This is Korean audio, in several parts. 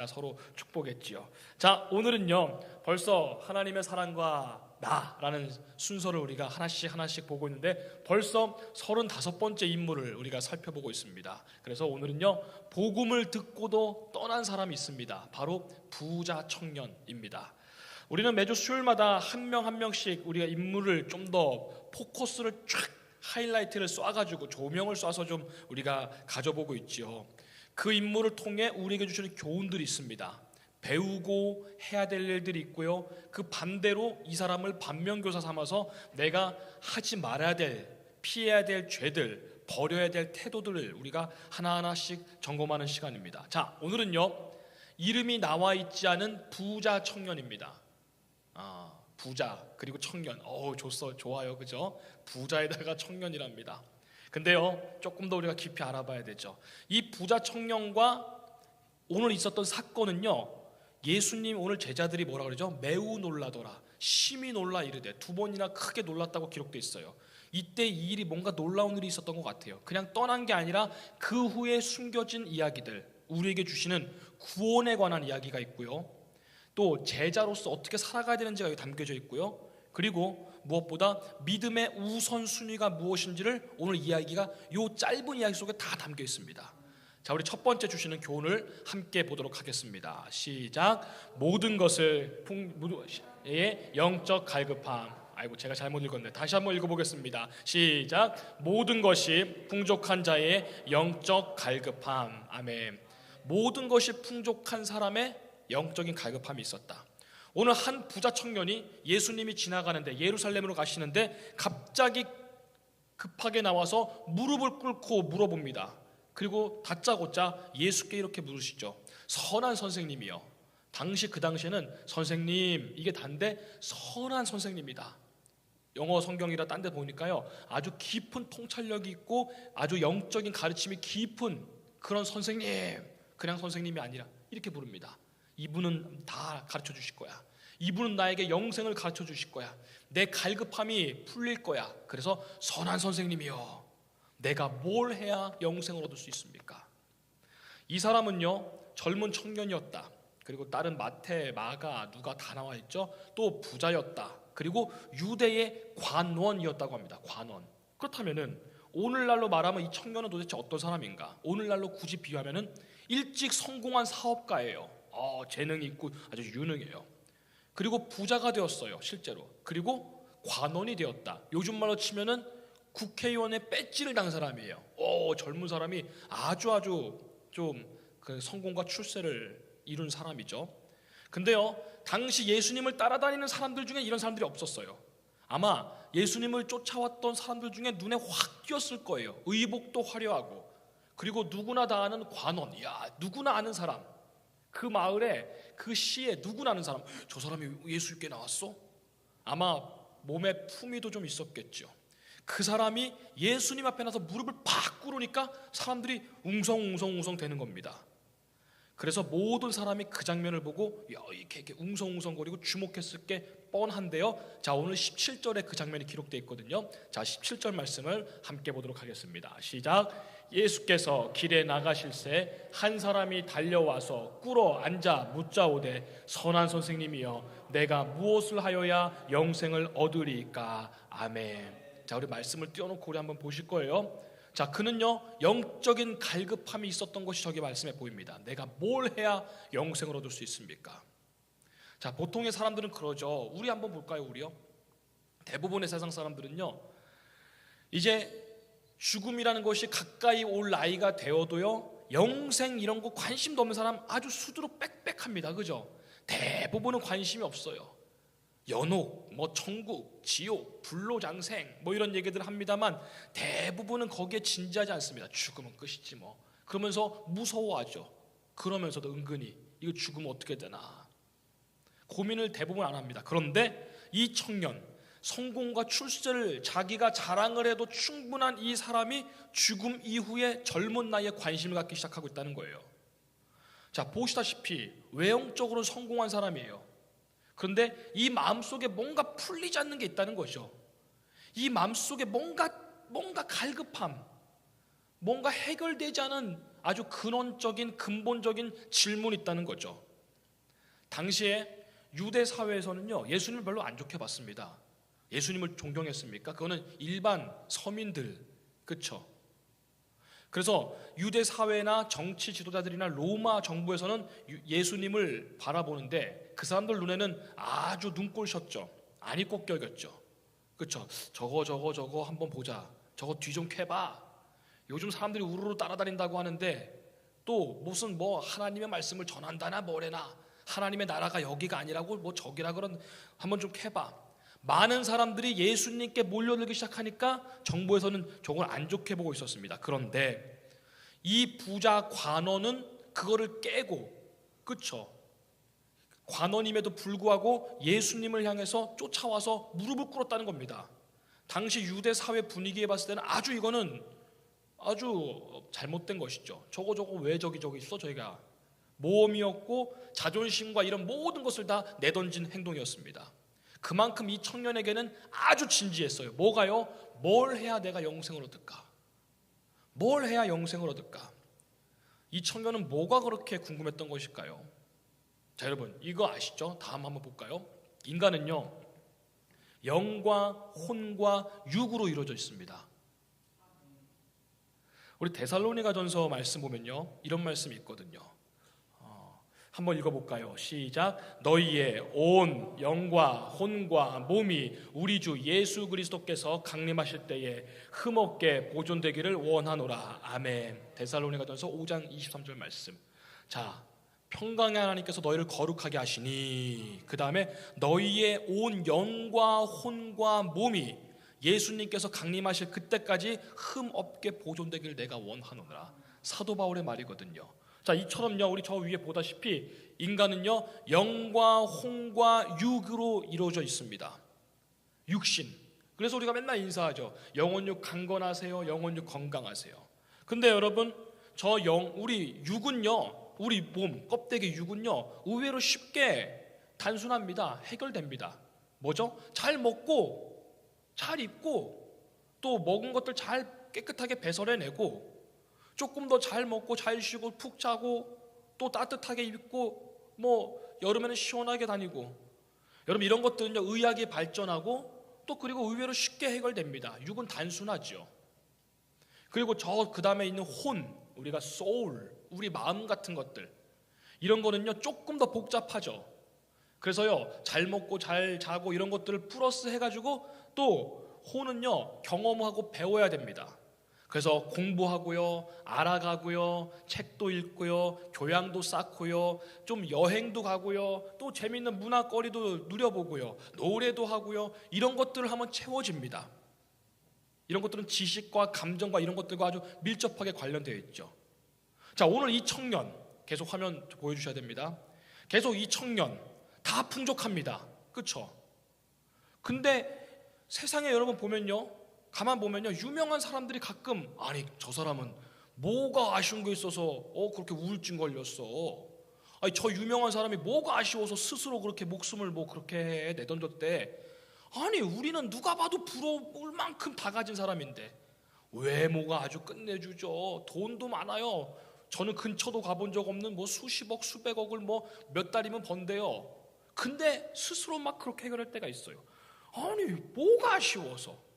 서로 축복했지요. 자, 오늘은요 벌써 하나님의 사랑과 나라는 순서를 우리가 하나씩 보고 있는데 벌써 35번째 인물을 우리가 살펴보고 있습니다. 그래서 오늘은요 복음을 듣고도 떠난 사람이 있습니다. 바로 부자 청년입니다. 우리는 매주 수요일마다 한 명 한 명씩 우리가 인물을 좀 더 포커스를 쫙 하이라이트를 쏴가지고 조명을 쏴서 좀 우리가 가져보고 있지요. 그 인물을 통해 우리에게 주시는 교훈들이 있습니다. 배우고 해야 될 일들이 있고요. 그 반대로 이 사람을 반면교사 삼아서 내가 하지 말아야 될, 피해야 될 죄들, 버려야 될 태도들을 우리가 하나하나씩 점검하는 시간입니다. 자, 오늘은요 이름이 나와 있지 않은 부자 청년입니다. 부자 그리고 청년, 좋아요, 그죠? 부자에다가 청년이랍니다. 근데요 조금 더 우리가 깊이 알아봐야 되죠. 이 부자 청년과 오늘 있었던 사건은요, 예수님 오늘 제자들이 뭐라 그러죠? 매우 놀라더라, 심히 놀라 이르되, 2번이나 크게 놀랐다고 기록되어 있어요. 이때 이 일이 뭔가 놀라운 일이 있었던 것 같아요. 그냥 떠난 게 아니라 그 후에 숨겨진 이야기들, 우리에게 주시는 구원에 관한 이야기가 있고요, 또 제자로서 어떻게 살아가야 되는지가 여기 담겨져 있고요, 그리고 무엇보다 믿음의 우선순위가 무엇인지를 오늘 이야기가 이 짧은 이야기 속에 다 담겨 있습니다. 자, 우리 첫 번째 주시는 교훈을 함께 보도록 하겠습니다. 시작. 모든 것을 영적 갈급함. 제가 잘못 읽었네. 다시 한번 읽어보겠습니다. 시작. 모든 것이 풍족한 자의 영적 갈급함. 아멘. 모든 것이 풍족한 사람의 영적인 갈급함이 있었다. 오늘 한 부자 청년이 예수님이 지나가는데, 예루살렘으로 가시는데 갑자기 급하게 나와서 무릎을 꿇고 물어봅니다. 그리고 다짜고짜 예수께 이렇게 물으시죠. 선한 선생님이요. 그 당시에는 선생님 이게 단데 선한 선생님이다. 영어 성경이라 딴 데 보니까요 아주 깊은 통찰력이 있고 아주 영적인 가르침이 깊은 그런 선생님, 그냥 선생님이 아니라 이렇게 부릅니다. 이분은 다 가르쳐 주실 거야. 이분은 나에게 영생을 가르쳐 주실 거야. 내 갈급함이 풀릴 거야. 그래서 선한 선생님이요, 내가 뭘 해야 영생을 얻을 수 있습니까? 이 사람은요 젊은 청년이었다. 그리고 다른 마태, 마가, 누가 다 나와 있죠. 또 부자였다. 그리고 유대의 관원이었다고 합니다. 관원. 그렇다면은 오늘날로 말하면 이 청년은 도대체 어떤 사람인가? 오늘날로 굳이 비유하면은 일찍 성공한 사업가예요. 재능이 있고 아주 유능해요. 그리고 부자가 되었어요, 실제로. 그리고 관원이 되었다. 요즘 말로 치면은 국회의원의 배지를 단 사람이에요. 젊은 사람이 아주 좀 그 성공과 출세를 이룬 사람이죠. 근데요, 당시 예수님을 따라다니는 사람들 중에 이런 사람들이 없었어요. 아마 예수님을 쫓아왔던 사람들 중에 눈에 확 띄었을 거예요. 의복도 화려하고, 그리고 누구나 다 아는 관원, 누구나 아는 사람. 그 마을에, 그 시에 누구나 아는 사람. 저 사람이 예수께 나왔어? 아마 몸에 품위도 좀 있었겠죠. 그 사람이 예수님 앞에 나서 무릎을 팍 꿇으니까 사람들이 웅성웅성 되는 겁니다. 그래서 모든 사람이 그 장면을 보고 이렇게 웅성웅성거리고 주목했을 게 뻔한데요. 자, 오늘 17절에 그 장면이 기록되어 있거든요. 자, 17절 말씀을 함께 보도록 하겠습니다. 시작. 예수께서 길에 나가실새 한 사람이 달려와서 꿇어 앉아 묻자오되, 선한 선생님이여, 내가 무엇을 하여야 영생을 얻으리이까? 아멘. 자, 우리 말씀을 띄워놓고 우리 한번 보실 거예요. 자, 그는요 영적인 갈급함이 있었던 것이 저기 말씀에 보입니다. 내가 뭘 해야 영생을 얻을 수 있습니까? 자, 보통의 사람들은 그러죠. 우리 한번 볼까요? 우리요? 대부분의 세상 사람들은요 이제 죽음이라는 것이 가까이 올 나이가 되어도요 영생 이런 거 관심도 없는 사람 아주 수두로 빽빽합니다. 그죠? 대부분은 관심이 없어요. 연옥, 천국, 지옥, 불로장생 이런 얘기들 합니다만 대부분은 거기에 진지하지 않습니다. 죽으면 끝이지 그러면서 무서워하죠. 그러면서도 은근히 이거 죽으면 어떻게 되나 고민을 대부분 안 합니다. 그런데 이 청년, 성공과 출세를 자기가 자랑을 해도 충분한 이 사람이 죽음 이후에 젊은 나이에 관심을 갖기 시작하고 있다는 거예요. 자, 보시다시피 외형적으로 성공한 사람이에요. 그런데 이 마음속에 뭔가 풀리지 않는 게 있다는 거죠. 이 마음속에 뭔가 갈급함, 뭔가 해결되지 않은 아주 근원적인 근본적인 질문이 있다는 거죠. 당시에 유대 사회에서는요, 예수님을 별로 안 좋게 봤습니다. 예수님을 존경했습니까? 그거는 일반 서민들, 그렇죠? 그래서 유대 사회나 정치 지도자들이나 로마 정부에서는 예수님을 바라보는데 그 사람들 눈에는 아주 눈꼴셨죠. 안 입고 껴겼죠. 그렇죠? 저거 한번 보자. 저거 뒤 좀 캐봐. 요즘 사람들이 우르르 따라다닌다고 하는데 또 무슨 뭐 하나님의 말씀을 전한다나 뭐래나 하나님의 나라가 여기가 아니라고 뭐 저기라 그런 한번 좀 캐봐. 많은 사람들이 예수님께 몰려들기 시작하니까 정부에서는 저걸 안 좋게 보고 있었습니다. 그런데 이 부자 관원은 그거를 깨고, 그렇죠? 관원임에도 불구하고 예수님을 향해서 쫓아와서 무릎을 꿇었다는 겁니다. 당시 유대 사회 분위기에 봤을 때는 이거는 아주 잘못된 것이죠. 저거 왜 저기 있어? 저희가 모험이었고 자존심과 이런 모든 것을 다 내던진 행동이었습니다. 그만큼 이 청년에게는 아주 진지했어요. 뭐가요? 뭘 해야 내가 영생을 얻을까? 뭘 해야 영생을 얻을까? 이 청년은 뭐가 그렇게 궁금했던 것일까요? 자, 여러분 이거 아시죠? 다음 한번 볼까요? 인간은요, 영과 혼과 육으로 이루어져 있습니다. 우리 데살로니가전서 말씀 보면요, 이런 말씀이 있거든요. 한번 읽어볼까요? 시작. 너희의 온 영과 혼과 몸이 우리 주 예수 그리스도께서 강림하실 때에 흠없게 보존되기를 원하노라. 아멘. 데살로니가전서 5장 23절 말씀. 자, 평강의 하나님께서 너희를 거룩하게 하시니, 그 다음에 너희의 온 영과 혼과 몸이 예수님께서 강림하실 그때까지 흠없게 보존되기를 내가 원하노라. 사도 바울의 말이거든요. 자, 이처럼요, 우리 저 위에 보다시피 인간은요, 영과 혼과 육으로 이루어져 있습니다. 육신. 그래서 우리가 맨날 인사하죠. 영혼육 강건하세요. 영혼육 건강하세요. 근데 여러분, 우리 육은요, 우리 몸 껍데기 육은요, 의외로 쉽게 단순합니다. 해결됩니다. 뭐죠? 잘 먹고 잘 입고 또 먹은 것들 잘 깨끗하게 배설해내고 조금 더 잘 먹고 잘 쉬고 푹 자고 또 따뜻하게 입고 뭐 여름에는 시원하게 다니고, 여러분 이런 것들은요, 의학이 발전하고 또 그리고 의외로 쉽게 해결됩니다. 육은 단순하죠. 그리고 그 다음에 있는 혼, 우리가 soul, 우리 마음 같은 것들, 이런 거는요 조금 더 복잡하죠. 그래서요, 잘 먹고 잘 자고 이런 것들을 플러스 해가지고 또 혼은요 경험하고 배워야 됩니다. 그래서 공부하고요, 알아가고요, 책도 읽고요, 교양도 쌓고요, 좀 여행도 가고요, 또 재미있는 문화거리도 누려보고요, 노래도 하고요, 이런 것들을 하면 채워집니다. 이런 것들은 지식과 감정과 이런 것들과 아주 밀접하게 관련되어 있죠. 자, 오늘 이 청년, 계속 화면 보여주셔야 됩니다. 계속 이 청년 다 풍족합니다. 그렇죠? 근데 세상에 여러분 보면요, 가만 보면요, 유명한 사람들이 가끔 아니 저 사람은 뭐가 아쉬운 게 있어서 그렇게 우울증 걸렸어. 아니 저 유명한 사람이 뭐가 아쉬워서 스스로 그렇게 목숨을 뭐 그렇게 내던졌대. 아니 우리는 누가 봐도 부러울 만큼 다 가진 사람인데 외모가 아주 끝내주죠. 돈도 많아요. 저는 근처도 가본 적 없는 뭐 수십억 수백억을 뭐 몇 달이면 번대요. 근데 스스로 막 그렇게 해결할 때가 있어요. 아니 뭐가 아쉬워서.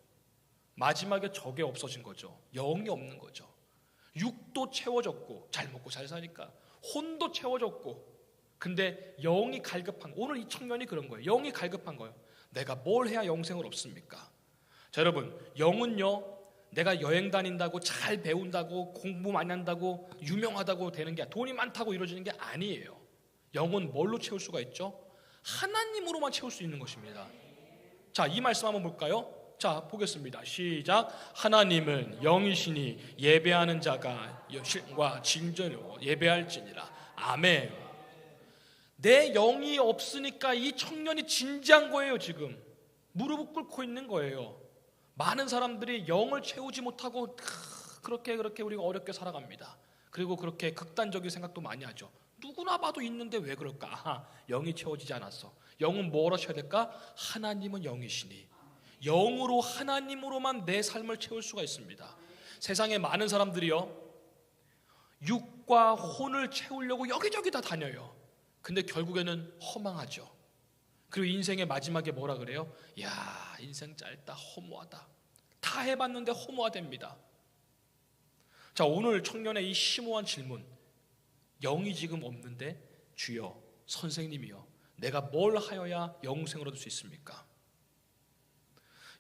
마지막에 저게 없어진 거죠. 영이 없는 거죠. 육도 채워졌고 잘 먹고 잘 사니까 혼도 채워졌고, 근데 영이 갈급한, 오늘 이 청년이 그런 거예요. 영이 갈급한 거예요. 내가 뭘 해야 영생을 얻습니까? 자, 여러분 영은요, 내가 여행 다닌다고 잘 배운다고 공부 많이 한다고 유명하다고 되는 게, 돈이 많다고 이루어지는 게 아니에요. 영은 뭘로 채울 수가 있죠? 하나님으로만 채울 수 있는 것입니다. 자, 이 말씀 한번 볼까요? 자, 보겠습니다. 시작. 하나님은 영이시니 예배하는 자가 신과 진정으로 예배할지니라. 아멘. 내 영이 없으니까 이 청년이 진지한 거예요. 지금 무릎을 꿇고 있는 거예요. 많은 사람들이 영을 채우지 못하고 그렇게 우리가 어렵게 살아갑니다. 그리고 그렇게 극단적인 생각도 많이 하죠. 누구나 봐도 있는데 왜 그럴까? 영이 채워지지 않았어. 영은 뭐로 채워야 될까? 하나님은 영이시니 영으로, 하나님으로만 내 삶을 채울 수가 있습니다. 세상에 많은 사람들이요, 육과 혼을 채우려고 여기저기 다 다녀요. 근데 결국에는 허망하죠. 그리고 인생의 마지막에 뭐라 그래요? 야, 인생 짧다, 허무하다. 다 해봤는데 허무하답니다. 자, 오늘 청년의 이 심오한 질문, 영이 지금 없는데 주여, 선생님이여, 내가 뭘 하여야 영생을 얻을 수 있습니까?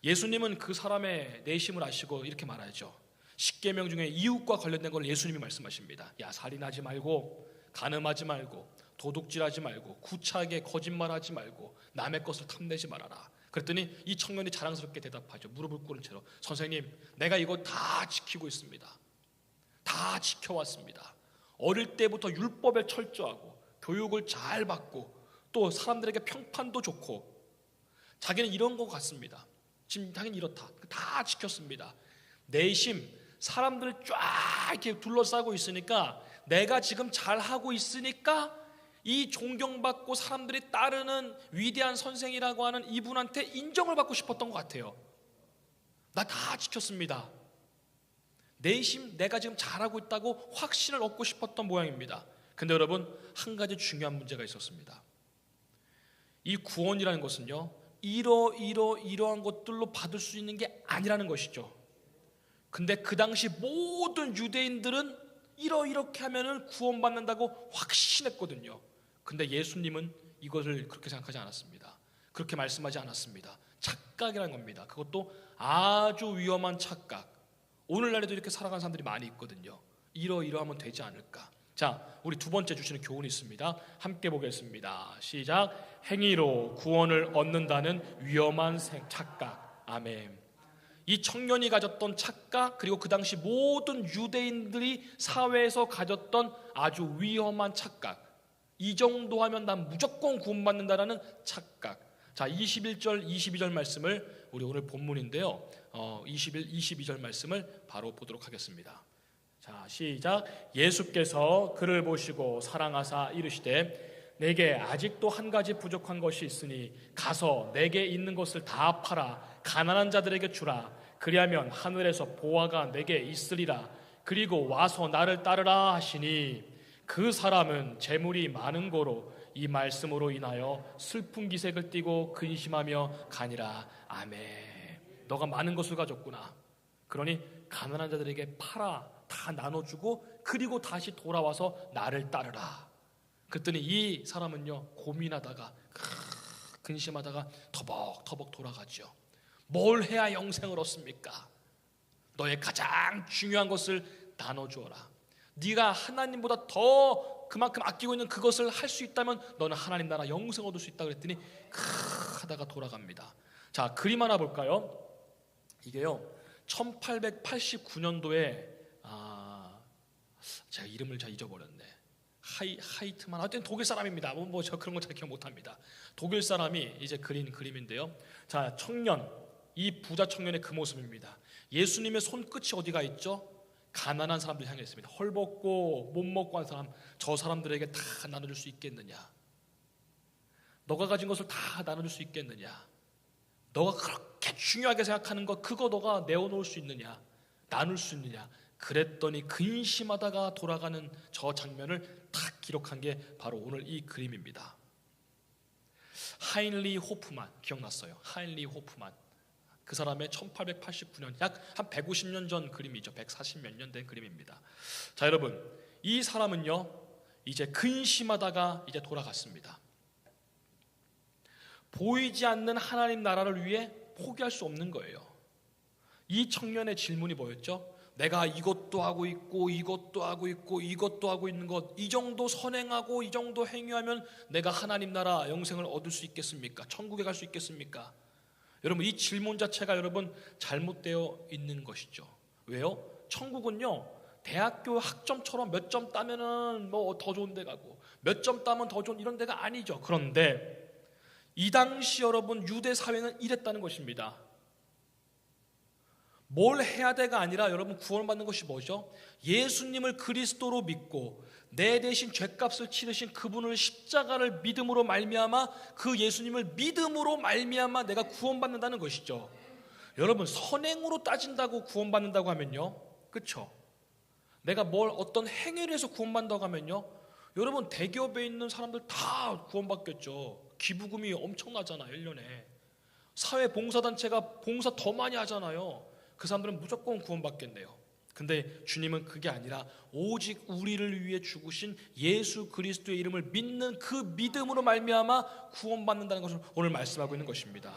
예수님은 그 사람의 내심을 아시고 이렇게 말하죠. 십계명 중에 이웃과 관련된 걸 예수님이 말씀하십니다. 야, 살인하지 말고, 간음하지 말고, 도둑질하지 말고, 구차하게 거짓말하지 말고, 남의 것을 탐내지 말아라. 그랬더니 이 청년이 자랑스럽게 대답하죠. 무릎을 꿇은 채로, 선생님, 내가 이거 다 지키고 있습니다. 다 지켜왔습니다. 어릴 때부터 율법에 철저하고 교육을 잘 받고 또 사람들에게 평판도 좋고, 자기는 이런 것 같습니다. 지금 당연히 이렇다. 다 지켰습니다. 내심 사람들을 쫙 이렇게 둘러싸고 있으니까, 내가 지금 잘하고 있으니까 이 존경받고 사람들이 따르는 위대한 선생이라고 하는 이분한테 인정을 받고 싶었던 것 같아요. 나 다 지켰습니다. 내심 내가 지금 잘하고 있다고 확신을 얻고 싶었던 모양입니다. 근데 여러분, 한 가지 중요한 문제가 있었습니다. 이 구원이라는 것은요, 이러한 것들로 받을 수 있는 게 아니라는 것이죠. 근데 그 당시 모든 유대인들은 이렇게 하면은 구원받는다고 확신했거든요. 근데 예수님은 이것을 그렇게 생각하지 않았습니다. 그렇게 말씀하지 않았습니다. 착각이라는 겁니다. 그것도 아주 위험한 착각. 오늘날에도 이렇게 살아가는 사람들이 많이 있거든요. 이러하면 되지 않을까. 자, 우리 두 번째 주시는 교훈이 있습니다. 함께 보겠습니다. 시작. 행위로 구원을 얻는다는 위험한 착각. 아멘. 이 청년이 가졌던 착각, 그리고 그 당시 모든 유대인들이 사회에서 가졌던 아주 위험한 착각, 이 정도 하면 난 무조건 구원받는다라는 착각. 자, 21절 22절 말씀을, 우리 오늘 본문인데요, 21, 22절 말씀을 바로 보도록 하겠습니다. 자, 시작. 예수께서 그를 보시고 사랑하사 이르시되 내게 아직도 한 가지 부족한 것이 있으니 가서 내게 있는 것을 다 팔아 가난한 자들에게 주라. 그리하면 하늘에서 보화가 내게 있으리라. 그리고 와서 나를 따르라 하시니, 그 사람은 재물이 많은 고로 이 말씀으로 인하여 슬픈 기색을 띠고 근심하며 가니라. 아멘. 너가 많은 것을 가졌구나. 그러니 가난한 자들에게 팔아 다 나눠주고 그리고 다시 돌아와서 나를 따르라. 그랬더니 이 사람은요, 고민하다가 근심하다가 터벅터벅 돌아가죠. 뭘 해야 영생을 얻습니까? 너의 가장 중요한 것을 나눠주어라. 네가 하나님보다 더 그만큼 아끼고 있는 그것을 할 수 있다면 너는 하나님 나라 영생 얻을 수 있다 그랬더니 하다가 돌아갑니다. 자, 그림 하나 볼까요? 이게요, 1889년도에 제가 이름을 잘 잊어버렸네. 하이트만, 하여튼 독일 사람입니다. 저 그런 거 잘 기억 못합니다. 독일 사람이 이제 그린 그림인데요. 자, 청년, 이 부자 청년의 그 모습입니다. 예수님의 손끝이 어디가 있죠? 가난한 사람들 향해 있습니다. 헐벗고 못 먹고 한 사람, 저 사람들에게 다 나눠줄 수 있겠느냐? 너가 가진 것을 다 나눠줄 수 있겠느냐? 너가 그렇게 중요하게 생각하는 것, 그거 너가 내어놓을 수 있느냐? 나눌 수 있느냐? 그랬더니 근심하다가 돌아가는 저 장면을 딱 기록한 게 바로 오늘 이 그림입니다. 하인리 호프만, 기억났어요? 하인리 호프만. 그 사람의 1889년, 약 한 150년 전 그림이죠. 140 몇 년 된 그림입니다. 자, 여러분, 이 사람은요, 이제 근심하다가 이제 돌아갔습니다. 보이지 않는 하나님 나라를 위해 포기할 수 없는 거예요. 이 청년의 질문이 뭐였죠? 내가 이것도 하고 있고 이것도 하고 있고 이것도 하고 있는 것, 이 정도 선행하고 이 정도 행위하면 내가 하나님 나라 영생을 얻을 수 있겠습니까? 천국에 갈 수 있겠습니까? 여러분, 이 질문 자체가 여러분 잘못되어 있는 것이죠. 왜요? 천국은요, 대학교 학점처럼 몇 점 따면은 뭐 더 좋은 데 가고 몇 점 따면 더 좋은 이런 데가 아니죠. 그런데 이 당시 여러분 유대 사회는 이랬다는 것입니다. 뭘 해야 돼가 아니라 여러분, 구원받는 것이 뭐죠? 예수님을 그리스도로 믿고 내 대신 죗값을 치르신 그분을, 십자가를 믿음으로 말미암아, 그 예수님을 믿음으로 말미암아 내가 구원받는다는 것이죠. 여러분, 선행으로 따진다고 구원받는다고 하면요, 그렇죠? 내가 어떤 행위를 해서 구원받는다고 하면요, 여러분 대기업에 있는 사람들 다 구원받겠죠. 기부금이 엄청나잖아요. 1년에 사회봉사단체가 봉사 더 많이 하잖아요. 그 사람들은 무조건 구원받겠네요. 근데 주님은 그게 아니라 오직 우리를 위해 죽으신 예수 그리스도의 이름을 믿는 그 믿음으로 말미암아 구원받는다는 것을 오늘 말씀하고 있는 것입니다.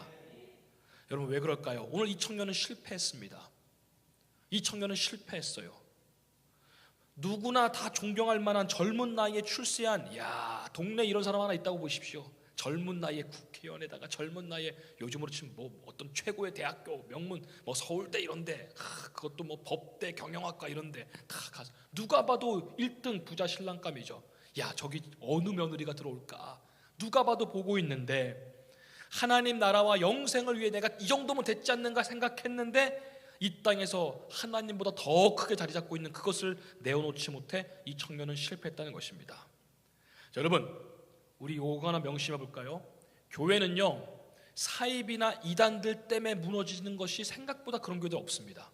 여러분 왜 그럴까요? 오늘 이 청년은 실패했습니다. 이 청년은 실패했어요. 누구나 다 존경할 만한 젊은 나이에 출세한, 동네에 이런 사람 하나 있다고 보십시오. 젊은 나이에 국회의원에다가 젊은 나이에 요즘으로 치면 어떤 최고의 대학교 명문 서울대 이런데, 그것도 법대 경영학과 이런데 다 가서 누가 봐도 1등 부자 신랑감이죠. 저기 어느 며느리가 들어올까 누가 봐도 보고 있는데, 하나님 나라와 영생을 위해 내가 이 정도면 됐지 않는가 생각했는데 이 땅에서 하나님보다 더 크게 자리 잡고 있는 그것을 내어놓지 못해 이 청년은 실패했다는 것입니다. 자, 여러분 우리 이거 하나 명심해 볼까요? 교회는요 사입이나 이단들 때문에 무너지는 것이 생각보다 그런 교회들 없습니다.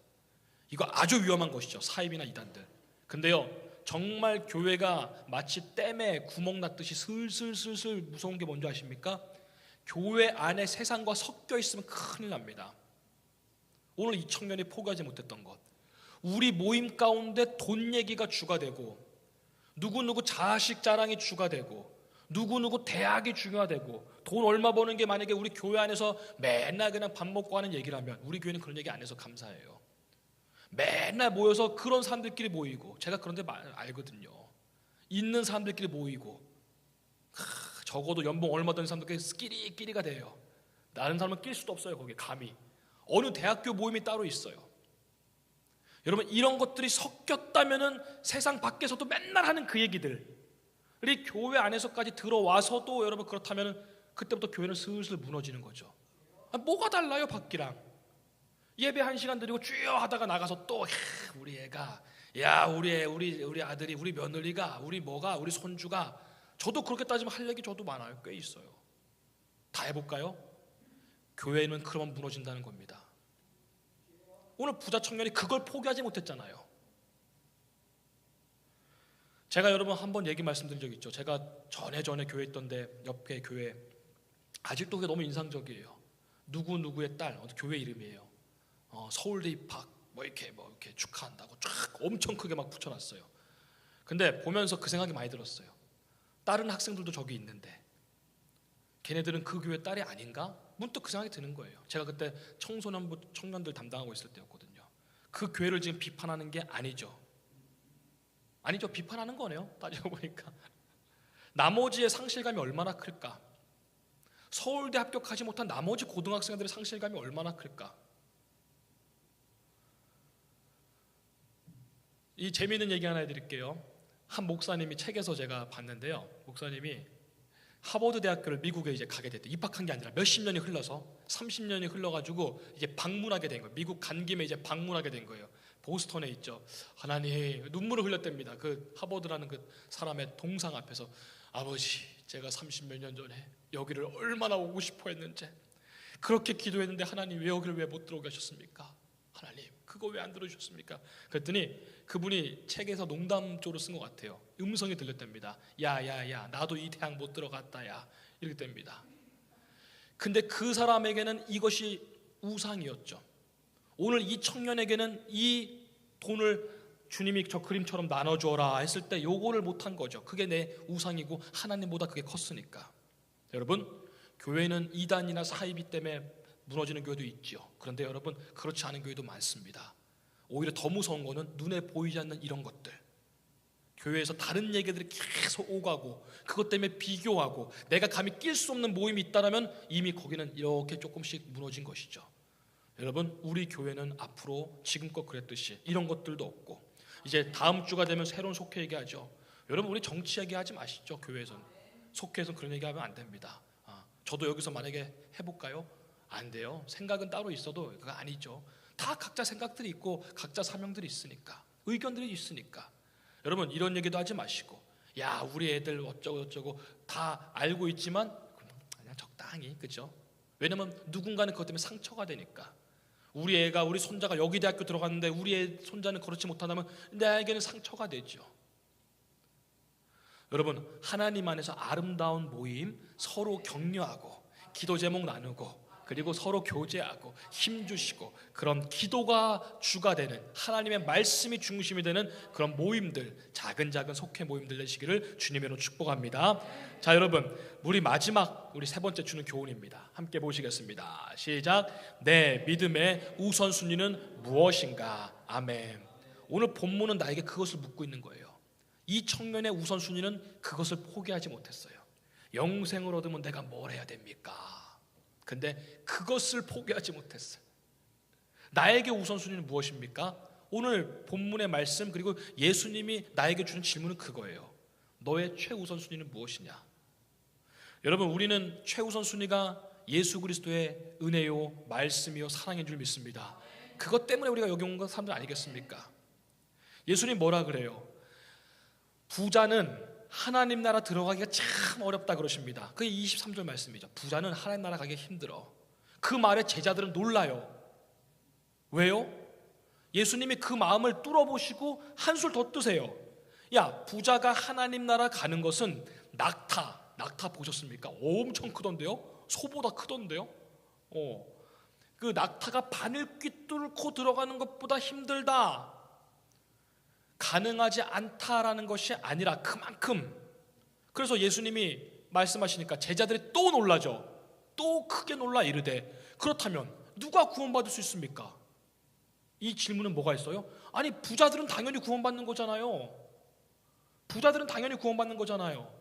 이거 아주 위험한 것이죠. 사입이나 이단들. 근데요 정말 교회가 마치 댐에 구멍 났듯이 슬슬슬슬 무서운 게 뭔지 아십니까? 교회 안에 세상과 섞여 있으면 큰일 납니다. 오늘 이 청년이 포기하지 못했던 것, 우리 모임 가운데 돈 얘기가 주가 되고, 누구누구 자식 자랑이 주가 되고, 누구누구 대학이 중요하되고, 돈 얼마 버는 게 만약에 우리 교회 안에서 맨날 그냥 밥 먹고 하는 얘기라면 우리 교회는 그런 얘기 안 해서 감사해요. 맨날 모여서 그런 사람들끼리 모이고, 제가 그런 데 알거든요. 있는 사람들끼리 모이고, 적어도 연봉 얼마 드는 사람들끼리 끼리끼리가 돼요. 다른 사람은 낄 수도 없어요. 거기에 감히 어느 대학교 모임이 따로 있어요. 여러분 이런 것들이 섞였다면은 세상 밖에서도 맨날 하는 그 얘기들이 교회 안에서까지 들어와서도 여러분 그렇다면은 그때부터 교회는 슬슬 무너지는 거죠. 뭐가 달라요 밖이랑? 예배 1시간 드리고 주여 하다가 나가서 또 우리 애가, 우리 아들이, 우리 며느리가, 우리 뭐가, 우리 손주가, 저도 그렇게 따지면 할 얘기 저도 많아요. 꽤 있어요. 다 해볼까요? 교회는 그러면 무너진다는 겁니다. 오늘 부자 청년이 그걸 포기하지 못했잖아요. 제가 여러분 한번 얘기 말씀드린 적 있죠. 제가 전에 교회 있던데 옆에 교회, 아직도 그게 너무 인상적이에요. 누구누구의 딸, 교회 이름이에요. 서울대 입학 이렇게 축하한다고 쫙 엄청 크게 막 붙여놨어요. 근데 보면서 그 생각이 많이 들었어요. 다른 학생들도 저기 있는데 걔네들은 그 교회 딸이 아닌가? 문득 그 생각이 드는 거예요. 제가 그때 청소년부 청년들 담당하고 있을 때였거든요. 그 교회를 지금 비판하는 게 아니죠. 비판하는 거네요. 따지고 보니까 나머지의 상실감이 얼마나 클까? 서울대 합격하지 못한 나머지 고등학생들의 상실감이 얼마나 클까? 이 재미있는 얘기 하나 해드릴게요. 한 목사님이 책에서 제가 봤는데요. 목사님이 하버드 대학교를 미국에 이제 가게 됐대. 입학한 게 아니라 몇십 년이 흘러서 30년이 흘러가지고 이제 방문하게 된 거예요. 미국 간 김에 이제 방문하게 된 거예요. 보스턴에 있죠. 하나님, 눈물을 흘렸답니다. 그 하버드라는 그 사람의 동상 앞에서, 아버지, 제가 30몇 년 전에 여기를 얼마나 오고 싶어 했는지, 그렇게 기도했는데 하나님 왜 여기를 왜 못 들어오게 하셨습니까? 하나님 그거 왜 안 들어주셨습니까? 그랬더니 그분이 책에서 농담조로 쓴 것 같아요. 음성이 들렸답니다. 야야야, 나도 이 대학 못 들어갔다 야, 이렇게 됩니다. 근데 그 사람에게는 이것이 우상이었죠. 오늘 이 청년에게는 이 돈을 주님이 저 그림처럼 나눠주어라 했을 때 요거를 못한 거죠. 그게 내 우상이고 하나님보다 그게 컸으니까. 여러분, 교회는 이단이나 사이비 때문에 무너지는 교회도 있죠. 그런데 여러분, 그렇지 않은 교회도 많습니다. 오히려 더 무서운 거는 눈에 보이지 않는 이런 것들, 교회에서 다른 얘기들이 계속 오가고 그것 때문에 비교하고 내가 감히 낄 수 없는 모임이 있다면 이미 거기는 이렇게 조금씩 무너진 것이죠. 여러분, 우리 교회는 앞으로 지금껏 그랬듯이 이런 것들도 없고, 이제 다음 주가 되면 새로운 속회 얘기하죠. 여러분, 우리 정치 얘기하지 마시죠. 교회에서는, 속회에서는 그런 얘기하면 안 됩니다. 저도 여기서 만약에 해볼까요? 안 돼요. 생각은 따로 있어도 그거 아니죠. 다 각자 생각들이 있고 각자 사명들이 있으니까, 의견들이 있으니까. 여러분, 이런 얘기도 하지 마시고, 야 우리 애들 어쩌고 다 알고 있지만 그냥 적당히, 그죠? 왜냐면 누군가는 그것 때문에 상처가 되니까. 우리 애가, 우리 손자가 여기 대학교 들어갔는데 우리 애 손자는 그렇지 못한다면 나에게는 상처가 되죠. 여러분, 하나님 안에서 아름다운 모임, 서로 격려하고 기도 제목 나누고 그리고 서로 교제하고 힘주시고 그런 기도가 주가 되는, 하나님의 말씀이 중심이 되는 그런 모임들, 작은 속회 모임들 되시기를 주님으로 축복합니다. 자, 여러분, 우리 마지막 우리 세 번째 주는 교훈입니다. 함께 보시겠습니다. 시작. 내 믿음의 우선순위는 무엇인가? 아멘. 오늘 본문은 나에게 그것을 묻고 있는 거예요. 이 청년의 우선순위는 그것을 포기하지 못했어요. 영생을 얻으면 내가 뭘 해야 됩니까? 근데 그것을 포기하지 못했어요. 나에게 우선순위는 무엇입니까? 오늘 본문의 말씀 그리고 예수님이 나에게 주는 질문은 그거예요. 너의 최우선순위는 무엇이냐? 여러분, 우리는 최우선순위가 예수 그리스도의 은혜요, 말씀이요, 사랑인 줄 믿습니다. 그것 때문에 우리가 여기 온 건 사람들 아니겠습니까? 예수님 뭐라 그래요? 부자는 하나님 나라 들어가기가 참 어렵다 그러십니다. 그게 23절 말씀이죠. 부자는 하나님 나라 가기가 힘들어. 그 말에 제자들은 놀라요. 왜요? 예수님이 그 마음을 뚫어보시고 한술 더 뜨세요. 야, 부자가 하나님 나라 가는 것은 낙타 보셨습니까? 엄청 크던데요? 소보다 크던데요? 그 낙타가 바늘귀 뚫고 들어가는 것보다 힘들다, 가능하지 않다라는 것이 아니라 그만큼. 그래서 예수님이 말씀하시니까 제자들이 또 놀라죠. 또 크게 놀라 이르되 그렇다면 누가 구원받을 수 있습니까? 이 질문은 뭐가 있어요? 아니, 부자들은 당연히 구원받는 거잖아요. 부자들은 당연히 구원받는 거잖아요.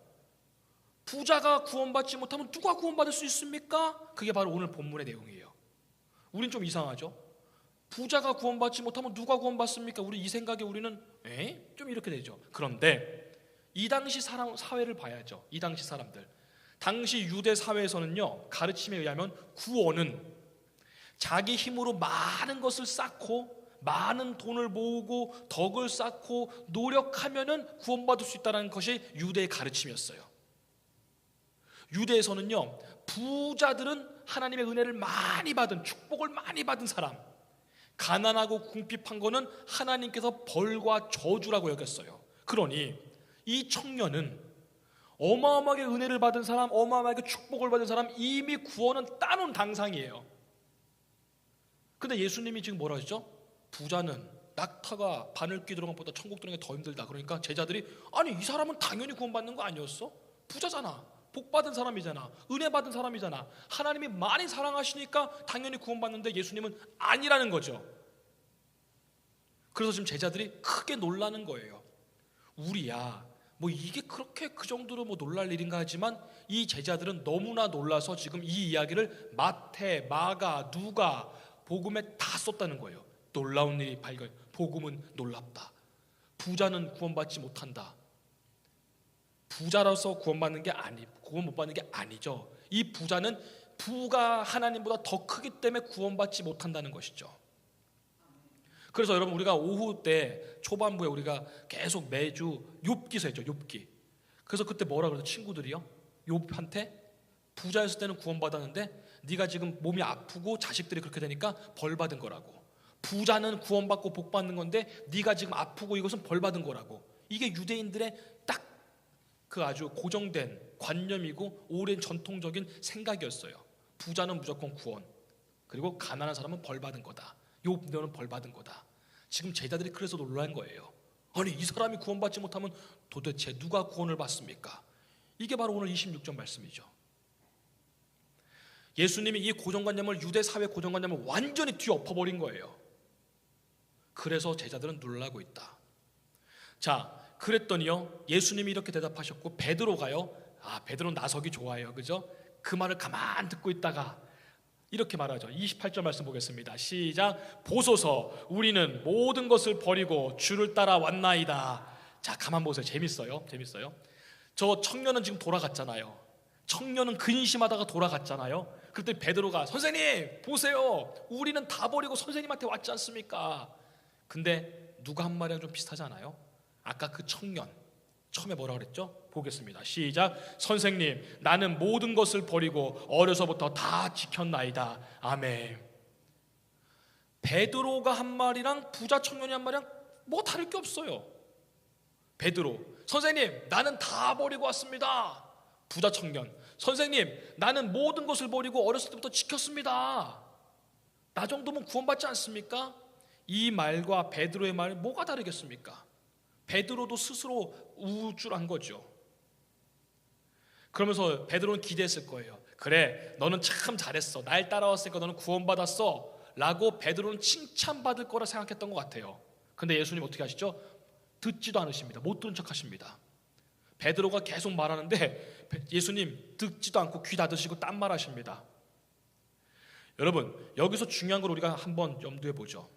부자가 구원받지 못하면 누가 구원받을 수 있습니까? 그게 바로 오늘 본문의 내용이에요. 우린 좀 이상하죠? 부자가 구원받지 못하면 누가 구원받습니까? 우리 이 생각에 우리는 좀 이렇게 되죠. 그런데 이 당시 사회를 봐야죠. 이 당시 사람들, 당시 유대 사회에서는요, 가르침에 의하면 구원은 자기 힘으로 많은 것을 쌓고 많은 돈을 모으고 덕을 쌓고 노력하면은 구원받을 수 있다는 것이 유대의 가르침이었어요. 유대에서는요, 부자들은 하나님의 은혜를 많이 받은, 축복을 많이 받은 사람, 가난하고 궁핍한 거는 하나님께서 벌과 저주라고 여겼어요. 그러니 이 청년은 어마어마하게 은혜를 받은 사람, 어마어마하게 축복을 받은 사람, 이미 구원은 따놓은 당상이에요. 근데 예수님이 지금 뭐라 하시죠? 부자는 낙타가 바늘귀 들어간 것보다 천국 들어가는 게 더 힘들다. 그러니까 제자들이, 아니, 이 사람은 당연히 구원받는 거 아니었어? 부자잖아, 복받은 사람이잖아, 은혜 받은 사람이잖아, 하나님이 많이 사랑하시니까 당연히 구원받는데 예수님은 아니라는 거죠. 그래서 지금 제자들이 크게 놀라는 거예요. 우리야 뭐 이게 그렇게 그 정도로 뭐 놀랄 일인가 하지만 이 제자들은 너무나 놀라서 지금 이 이야기를 마태, 마가, 누가 복음에 다 썼다는 거예요. 놀라운 일이 발견. 복음은 놀랍다. 부자는 구원받지 못한다. 부자라서 구원 못 받는 게 아니죠. 이 부자는 부가 하나님보다 더 크기 때문에 구원받지 못한다는 것이죠. 그래서 여러분, 우리가 오후 때 초반부에 우리가 계속 매주 욥기서 했죠. 욥기. 그래서 그때 뭐라 그러죠? 친구들이요, 욥한테 부자였을 때는 구원받았는데 네가 지금 몸이 아프고 자식들이 그렇게 되니까 벌 받은 거라고. 부자는 구원받고 복 받는 건데 네가 지금 아프고 이것은 벌 받은 거라고. 이게 유대인들의 딱 그 아주 고정된 관념이고 오랜 전통적인 생각이었어요. 부자는 무조건 구원, 그리고 가난한 사람은 벌 받은 거다. 욥 너는 벌 받은 거다. 지금 제자들이 그래서 놀란 거예요. 아니, 이 사람이 구원받지 못하면 도대체 누가 구원을 받습니까? 이게 바로 오늘 26절 말씀이죠. 예수님이 이 고정관념을, 유대 사회 고정관념을 완전히 뒤엎어버린 거예요. 그래서 제자들은 놀라고 있다. 자, 그랬더니요, 예수님이 이렇게 대답하셨고 베드로가요, 베드로는 나서기 좋아해요, 그죠? 그 말을 가만 듣고 있다가 이렇게 말하죠. 28절 말씀 보겠습니다. 시작. 보소서, 우리는 모든 것을 버리고 주를 따라 왔나이다. 자, 가만 보세요. 재밌어요. 저 청년은 지금 돌아갔잖아요. 청년은 근심하다가 돌아갔잖아요. 그때 베드로가, 선생님 보세요, 우리는 다 버리고 선생님한테 왔지 않습니까? 근데 누가 한 말이랑 좀 비슷하지 않아요? 아까 그 청년 처음에 뭐라 그랬죠? 보겠습니다. 시작. 선생님, 나는 모든 것을 버리고 어려서부터 다 지켰나이다. 아멘. 베드로가 한 말이랑 부자 청년이 한 말이랑 뭐 다를 게 없어요. 베드로, 선생님 나는 다 버리고 왔습니다. 부자 청년, 선생님 나는 모든 것을 버리고 어렸을 때부터 지켰습니다. 나 정도면 구원받지 않습니까? 이 말과 베드로의 말이 뭐가 다르겠습니까? 베드로도 스스로 우쭐한 거죠. 그러면서 베드로는 기대했을 거예요. 그래, 너는 참 잘했어. 날 따라왔으니까 너는 구원받았어 라고 베드로는 칭찬받을 거라 생각했던 것 같아요. 근데 예수님 어떻게 하시죠? 듣지도 않으십니다. 못 들은 척 하십니다. 베드로가 계속 말하는데 예수님 듣지도 않고 귀 닫으시고 딴 말 하십니다. 여러분, 여기서 중요한 걸 우리가 한번 염두에 보죠.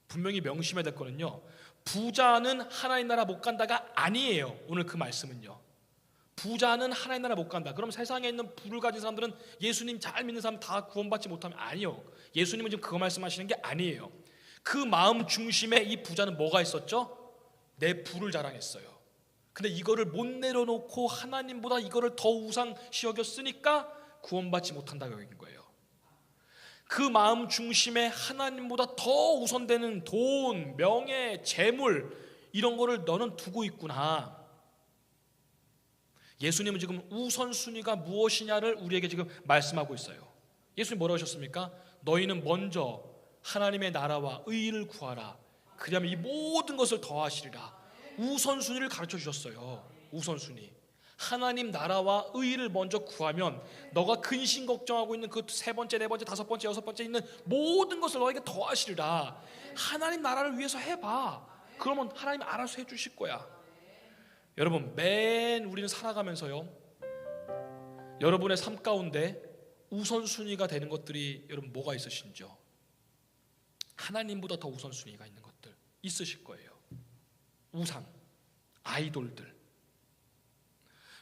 분명히 명심해야 될 거는요, 부자는 하나님 나라 못 간다가 아니에요. 오늘 그 말씀은요, 부자는 하나님 나라 못 간다. 그럼 세상에 있는 부를 가진 사람들은 예수님 잘 믿는 사람 다 구원받지 못하면, 아니요, 예수님은 지금 그거 말씀하시는 게 아니에요. 그 마음 중심에 이 부자는 뭐가 있었죠? 내 부를 자랑했어요. 근데 이거를 못 내려놓고 하나님보다 이거를 더 우상시 여겼으니까 구원받지 못한다고 여긴 거예요. 그 마음 중심에 하나님보다 더 우선되는 돈, 명예, 재물 이런 거를 너는 두고 있구나. 예수님은 지금 우선순위가 무엇이냐를 우리에게 지금 말씀하고 있어요. 예수님 뭐라고 하셨습니까? 너희는 먼저 하나님의 나라와 의를 구하라. 그리하면 이 모든 것을 더하시리라. 우선순위를 가르쳐 주셨어요. 우선순위. 하나님 나라와 의를 먼저 구하면 너가 근심 걱정하고 있는 그 세 번째, 네 번째, 다섯 번째, 여섯 번째 있는 모든 것을 너에게 더하시리라. 하나님 나라를 위해서 해봐. 그러면 하나님 알아서 해주실 거야. 여러분, 맨 우리는 살아가면서요, 여러분의 삶 가운데 우선순위가 되는 것들이 여러분 뭐가 있으신지요? 하나님보다 더 우선순위가 있는 것들 있으실 거예요. 우상, 아이돌들.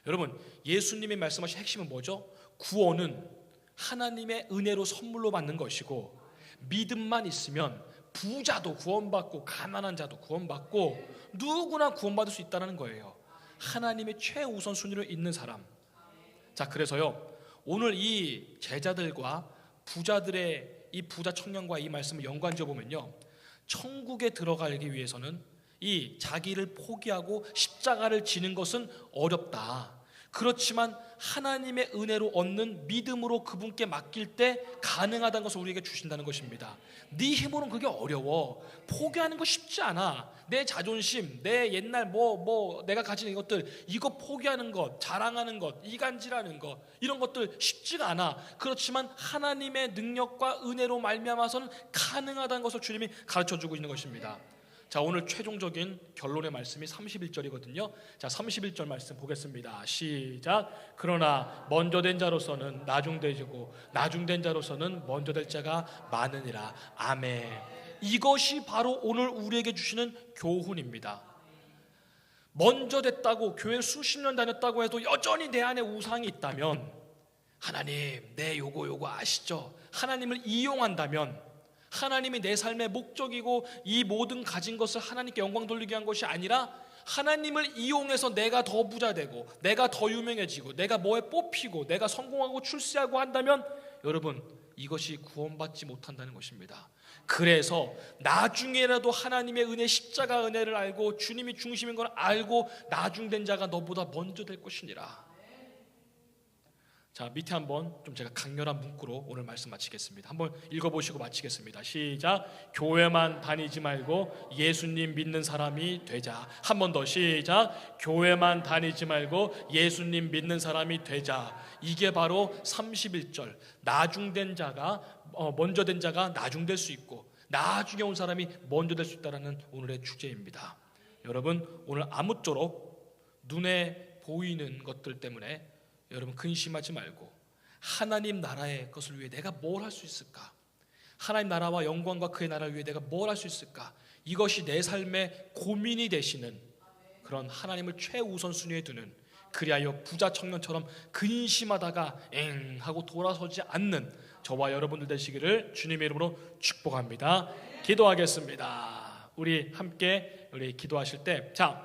여러분, 예수님이 말씀하신 핵심은 뭐죠? 구원은 하나님의 은혜로 선물로 받는 것이고, 믿음만 있으면 부자도 구원받고 가난한 자도 구원받고 누구나 구원받을 수 있다는 거예요. 하나님의 최우선 순위로 있는 사람. 자, 그래서요, 오늘 이 제자들과 부자들의 이 부자 청년과 이 말씀을 연관지어 보면요, 천국에 들어가기 위해서는 이 자기를 포기하고 십자가를 지는 것은 어렵다. 그렇지만 하나님의 은혜로 얻는 믿음으로 그분께 맡길 때 가능하다는 것을 우리에게 주신다는 것입니다. 네 힘으로는 그게 어려워. 포기하는 거 쉽지 않아. 내 자존심, 내 옛날 내가 가진 이것들, 이거 포기하는 것, 자랑하는 것, 이간질하는 것, 이런 것들 쉽지가 않아. 그렇지만 하나님의 능력과 은혜로 말미암아서는 가능하다는 것을 주님이 가르쳐주고 있는 것입니다. 자, 오늘 최종적인 결론의 말씀이 31절이거든요. 자, 31절 말씀 보겠습니다. 시작. 그러나 먼저 된 자로서는 나중되고 나중된 자로서는 먼저 될 자가 많으니라. 아멘. 이것이 바로 오늘 우리에게 주시는 교훈입니다. 먼저 됐다고 교회 수십 년 다녔다고 해도 여전히 내 안에 우상이 있다면, 하나님 내 요거 아시죠? 하나님을 이용한다면, 하나님이 내 삶의 목적이고 이 모든 가진 것을 하나님께 영광 돌리게 한 것이 아니라 하나님을 이용해서 내가 더 부자 되고 내가 더 유명해지고 내가 뭐에 뽑히고 내가 성공하고 출세하고 한다면, 여러분, 이것이 구원받지 못한다는 것입니다. 그래서 나중에라도 하나님의 은혜, 십자가 은혜를 알고 주님이 중심인 걸 알고 나중된 자가 너보다 먼저 될 것이니라. 자, 밑에 한번 좀 제가 강렬한 문구로 오늘 말씀 마치겠습니다. 한번 읽어보시고 마치겠습니다. 시작. 교회만 다니지 말고 예수님 믿는 사람이 되자. 한 번 더 시작. 교회만 다니지 말고 예수님 믿는 사람이 되자. 이게 바로 31절. 나중된 자가 먼저 된 자가 나중될 수 있고 나중에 온 사람이 먼저 될 수 있다는 오늘의 주제입니다. 여러분, 오늘 아무쪼록 눈에 보이는 것들 때문에 여러분 근심하지 말고 하나님 나라의 것을 위해 내가 뭘 할 수 있을까? 하나님 나라와 영광과 그의 나라를 위해 내가 뭘 할 수 있을까? 이것이 내 삶의 고민이 되시는 그런 하나님을 최우선순위에 두는, 그리하여 부자 청년처럼 근심하다가 엥 하고 돌아서지 않는 저와 여러분들 되시기를 주님의 이름으로 축복합니다. 기도하겠습니다. 우리 함께 기도하실 때, 자,